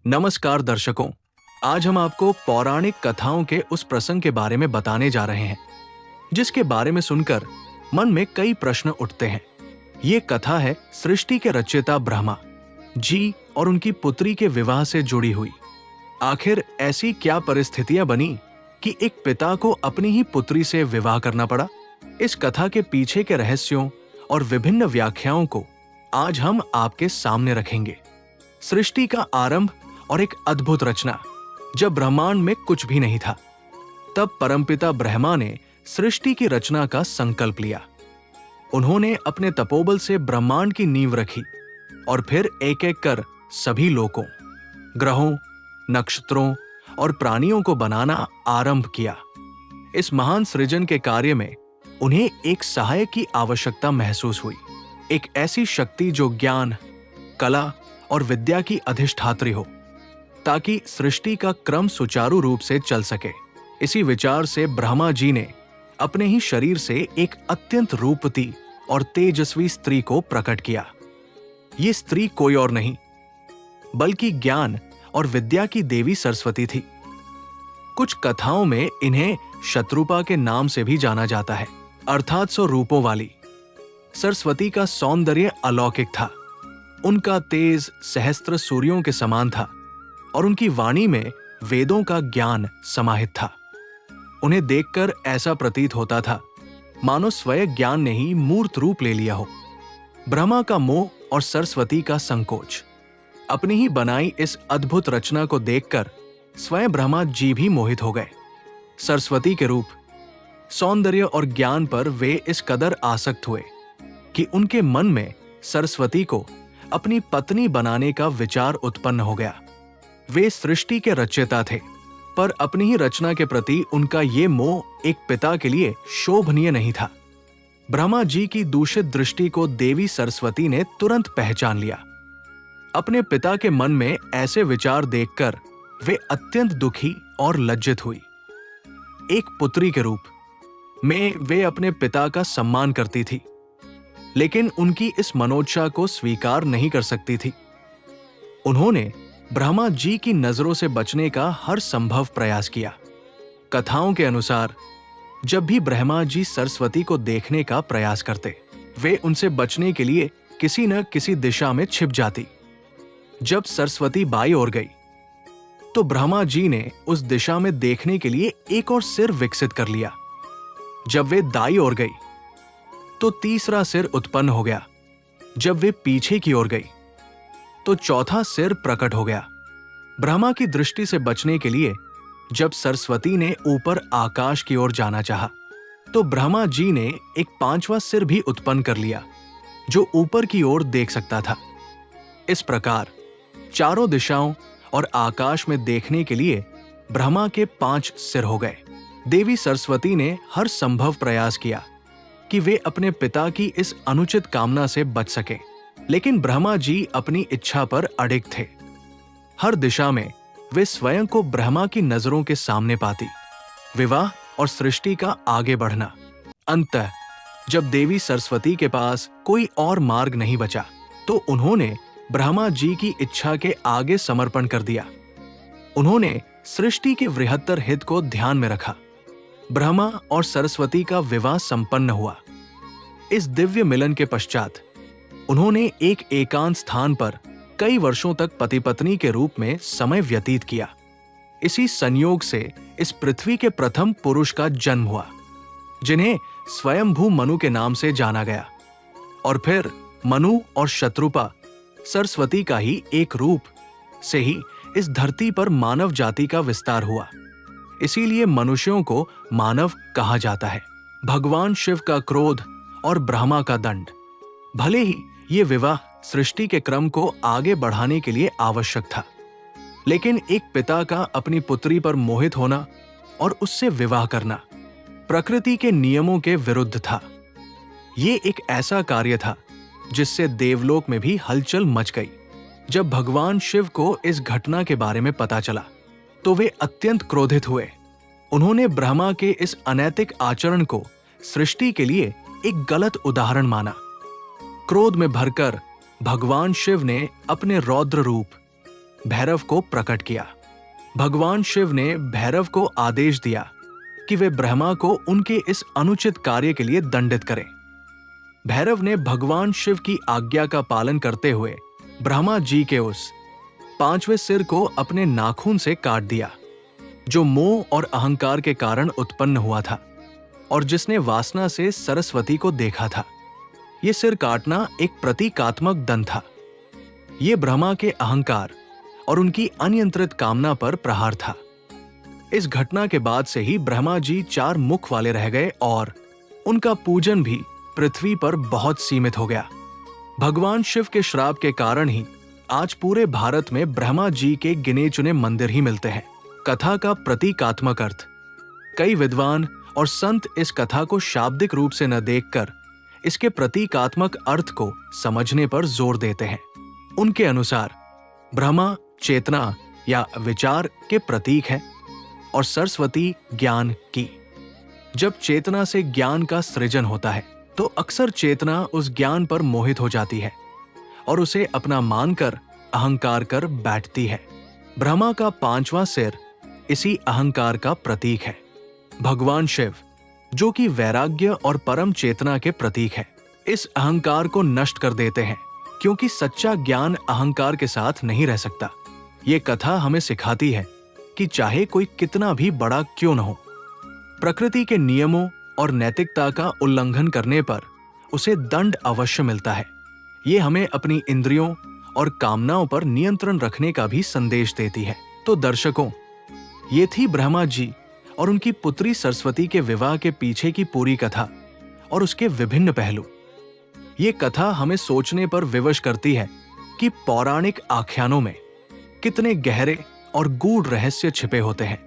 नमस्कार दर्शकों, आज हम आपको पौराणिक कथाओं के उस प्रसंग के बारे में बताने जा रहे हैं जिसके बारे में सुनकर मन में कई प्रश्न उठते हैं। ये कथा है सृष्टि के रचयिता ब्रह्मा जी और उनकी पुत्री के विवाह से जुड़ी हुई। आखिर ऐसी क्या परिस्थितियां बनी कि एक पिता को अपनी ही पुत्री से विवाह करना पड़ा? इस कथा के पीछे के रहस्यों और विभिन्न व्याख्याओं को आज हम आपके सामने रखेंगे। सृष्टि का आरंभ और एक अद्भुत रचना। जब ब्रह्मांड में कुछ भी नहीं था, तब परमपिता ब्रह्मा ने सृष्टि की रचना का संकल्प लिया। उन्होंने अपने तपोबल से ब्रह्मांड की नींव रखी और फिर एक एक कर सभी लोकों, ग्रहों, नक्षत्रों और प्राणियों को बनाना आरंभ किया। इस महान सृजन के कार्य में उन्हें एक सहायक की आवश्यकता महसूस हुई, एक ऐसी शक्ति जो ज्ञान, कला और विद्या की अधिष्ठात्री हो, ताकि सृष्टि का क्रम सुचारू रूप से चल सके। इसी विचार से ब्रह्मा जी ने अपने ही शरीर से एक अत्यंत रूपवती और तेजस्वी स्त्री को प्रकट किया। ये स्त्री कोई और नहीं बल्कि ज्ञान और विद्या की देवी सरस्वती थी। कुछ कथाओं में इन्हें शत्रुपा के नाम से भी जाना जाता है, अर्थात 100 रूपों वाली। सरस्वती का सौंदर्य अलौकिक था। उनका तेज सहस्त्र सूर्यों के समान था और उनकी वाणी में वेदों का ज्ञान समाहित था। उन्हें देखकर ऐसा प्रतीत होता था मानो स्वयं ज्ञान ने ही मूर्त रूप ले लिया हो। ब्रह्मा का मोह और सरस्वती का संकोच। अपनी ही बनाई इस अद्भुत रचना को देखकर स्वयं ब्रह्मा जी भी मोहित हो गए। सरस्वती के रूप, सौंदर्य और ज्ञान पर वे इस कदर आसक्त हुए कि उनके मन में सरस्वती को अपनी पत्नी बनाने का विचार उत्पन्न हो गया। वे सृष्टि के रचयिता थे, पर अपनी ही रचना के प्रति उनका ये मोह एक पिता के लिए शोभनीय नहीं था। ब्रह्मा जी की दूषित दृष्टि को देवी सरस्वती ने तुरंत पहचान लिया। अपने पिता के मन में ऐसे विचार देखकर वे अत्यंत दुखी और लज्जित हुई। एक पुत्री के रूप में वे अपने पिता का सम्मान करती थी, लेकिन उनकी इस मनोच्छा को स्वीकार नहीं कर सकती थी। उन्होंने ब्रह्मा जी की नजरों से बचने का हर संभव प्रयास किया। कथाओं के अनुसार जब भी ब्रह्मा जी सरस्वती को देखने का प्रयास करते, वे उनसे बचने के लिए किसी न किसी दिशा में छिप जाती। जब सरस्वती बाईं ओर गई, तो ब्रह्मा जी ने उस दिशा में देखने के लिए एक और सिर विकसित कर लिया। जब वे दाईं ओर गई, तो तीसरा सिर उत्पन्न हो गया। जब वे पीछे की ओर गई, तो चौथा सिर प्रकट हो गया। ब्रह्मा की दृष्टि से बचने के लिए जब सरस्वती ने ऊपर आकाश की ओर जाना चाहा, तो ब्रह्मा जी ने एक 5वां सिर भी उत्पन्न कर लिया जो ऊपर की ओर देख सकता था। इस प्रकार चारों दिशाओं और आकाश में देखने के लिए ब्रह्मा के 5 सिर हो गए। देवी सरस्वती ने हर संभव प्रयास किया कि वे अपने पिता की इस अनुचित कामना से बच सके, लेकिन ब्रह्मा जी अपनी इच्छा पर अडिग थे। हर दिशा में वे स्वयं को ब्रह्मा की नजरों के सामने पाती। विवाह और सृष्टि का आगे बढ़ना। अंततः जब देवी सरस्वती के पास कोई और मार्ग नहीं बचा, तो उन्होंने ब्रह्मा जी की इच्छा के आगे समर्पण कर दिया। उन्होंने सृष्टि के वृहत्तर हित को ध्यान में रखा। ब्रह्मा और सरस्वती का विवाह संपन्न हुआ। इस दिव्य मिलन के पश्चात उन्होंने एक एकांत स्थान पर कई वर्षों तक पति पत्नी के रूप में समय व्यतीत किया। इसी संयोग से इस पृथ्वी के प्रथम पुरुष का जन्म हुआ, जिन्हें स्वयंभू मनु के नाम से जाना गया। और फिर मनु और शत्रुपा सरस्वती का ही एक रूप से ही इस धरती पर मानव जाति का विस्तार हुआ। इसीलिए मनुष्यों को मानव कहा जाता है। भगवान शिव का क्रोध और ब्रह्मा का दंड। भले ही ये विवाह सृष्टि के क्रम को आगे बढ़ाने के लिए आवश्यक था, लेकिन एक पिता का अपनी पुत्री पर मोहित होना और उससे विवाह करना प्रकृति के नियमों के विरुद्ध था। ये एक ऐसा कार्य था जिससे देवलोक में भी हलचल मच गई। जब भगवान शिव को इस घटना के बारे में पता चला, तो वे अत्यंत क्रोधित हुए। उन्होंने ब्रह्मा के इस अनैतिक आचरण को सृष्टि के लिए एक गलत उदाहरण माना। क्रोध में भरकर भगवान शिव ने अपने रौद्र रूप भैरव को प्रकट किया। भगवान शिव ने भैरव को आदेश दिया कि वे ब्रह्मा को उनके इस अनुचित कार्य के लिए दंडित करें। भैरव ने भगवान शिव की आज्ञा का पालन करते हुए ब्रह्मा जी के उस 5वें सिर को अपने नाखून से काट दिया, जो मोह और अहंकार के कारण उत्पन्न हुआ था और जिसने वासना से सरस्वती को देखा था। यह सिर काटना एक प्रतीकात्मक दंड था। यह ब्रह्मा के अहंकार और उनकी अनियंत्रित कामना पर प्रहार था। इस घटना के बाद से ही ब्रह्मा जी 4 मुख वाले रह गए और उनका पूजन भी पृथ्वी पर बहुत सीमित हो गया। भगवान शिव के श्राप के कारण ही आज पूरे भारत में ब्रह्मा जी के गिने चुने मंदिर ही मिलते हैं। कथा का प्रतीकात्मक अर्थ। कई विद्वान और संत इस कथा को शाब्दिक रूप से न देखकर इसके प्रतीकात्मक अर्थ को समझने पर जोर देते हैं। उनके अनुसार ब्रह्मा चेतना या विचार के प्रतीक है और सरस्वती ज्ञान की। जब चेतना से ज्ञान का सृजन होता है तो अक्सर चेतना उस ज्ञान पर मोहित हो जाती है और उसे अपना मानकर अहंकार कर बैठती है। ब्रह्मा का 5वां सिर इसी अहंकार का प्रतीक है। भगवान शिव, जो कि वैराग्य और परम चेतना के प्रतीक है, इस अहंकार को नष्ट कर देते हैं, क्योंकि सच्चा ज्ञान अहंकार के साथ नहीं रह सकता। ये कथा हमें सिखाती है कि चाहे कोई कितना भी बड़ा क्यों न हो, प्रकृति के नियमों और नैतिकता का उल्लंघन करने पर उसे दंड अवश्य मिलता है। ये हमें अपनी इंद्रियों और कामनाओं पर नियंत्रण रखने का भी संदेश देती है। तो दर्शकों, ये थी ब्रह्मा जी और उनकी पुत्री सरस्वती के विवाह के पीछे की पूरी कथा और उसके विभिन्न पहलू। ये कथा हमें सोचने पर विवश करती है कि पौराणिक आख्यानों में कितने गहरे और गूढ़ रहस्य छिपे होते हैं।